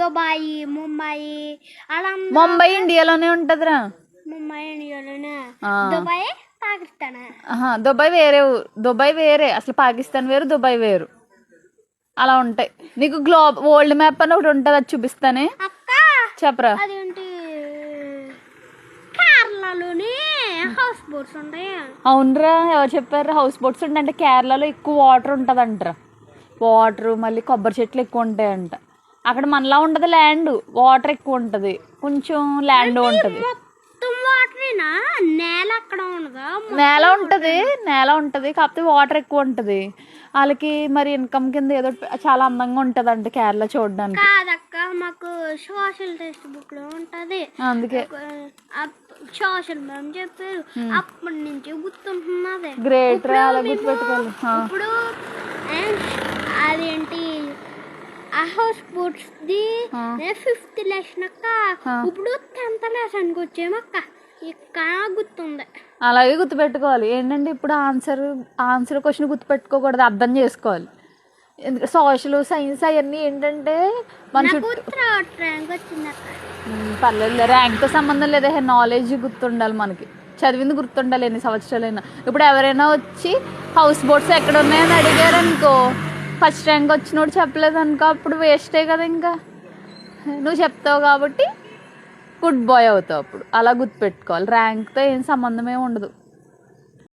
Dubai, Mumbai అలా. ముంబై ఇండియాలోనే ఉంటదిరా. ముంబై ఇండియాలోనే, దుబాయ్ పాకిస్తాన్. దుబాయ్ వేరే, దుబాయ్ వేరే, అసలు పాకిస్తాన్ వేరు, దుబాయ్ వేరు, అలా ఉంటాయి. నీకు వరల్డ్ మ్యాప్ అని ఒకటి ఉంటుంది, అది చూపిస్తానే. అక్క చెప్పరా. అదేంటి కేరళలోని హౌస్ బోట్స్ ఉంటాయి. అవునరా, ఎవరు చెప్పారు హౌస్ బోట్స్ ఉంటాయి అంటే? కేరళలో ఎక్కువ వాటర్ ఉంటుంది అంటారా. వాటర్, మళ్ళీ కొబ్బరి చెట్లు ఎక్కువ ఉంటాయంట. అక్కడ మనలా ఉండదు, ల్యాండ్ వాటర్ ఎక్కువ ఉంటుంది, కొంచెం ల్యాండ్ ఉంటుంది. నేల అక్కడ ఉండదా? నేల ఉంటది కాకపోతే వాటర్ ఎక్కువ ఉంటది. వాళ్ళకి మరి ఇన్కమ్ కింద ఏదో చాలా అందంగా ఉంటది అంట కేరళ చూడడానికి. కాదక్క, మాకు సోషల్ టెక్స్ట్ బుక్ లో ఉంటది, అందుకే సోషల్ మ్యామ్ చెప్పారు, అప్పటి నుంచి గుర్తుంటున్నది. గ్రేట్ రా, అలా గుర్తుపెట్టుకోవాలి. ఇప్పుడు అదేంటి ఆ house boats the 5th lesson అక్క, ఇప్పుడు 10th లెసన్కి వచ్చేమక్క. ఇక్కడ గుర్తుంది, అలాగే గుర్తుపెట్టుకోవాలి. ఏంటంటే ఇప్పుడు ఆన్సర్ క్వశ్చన్ గుర్తుపెట్టుకోకూడదు, అర్థం చేసుకోవాలి. సోషల్ సైన్స్ అవన్నీ ఏంటంటే మన పర్లేదు, ర్యాంక్తో సంబంధం లేదా, నాలెడ్జ్ గుర్తుండాలి మనకి, చదివింది గుర్తుండాలి ఎన్ని సంవత్సరాలైనా. ఇప్పుడు ఎవరైనా వచ్చి హౌస్ బోట్స్ ఎక్కడ ఉన్నాయని అడిగారు అనుకో, ఫస్ట్ ర్యాంక్ వచ్చినోడు చెప్పలేదు అనుకో, అప్పుడు వేస్టే కదా. ఇంకా నువ్వు చెప్తావు కాబట్టి గుడ్ బాయ్ అవుతావు. అప్పుడు అలా గుర్తుపెట్టుకోవాలి, ర్యాంక్తో ఏం సంబంధమే ఉండదు.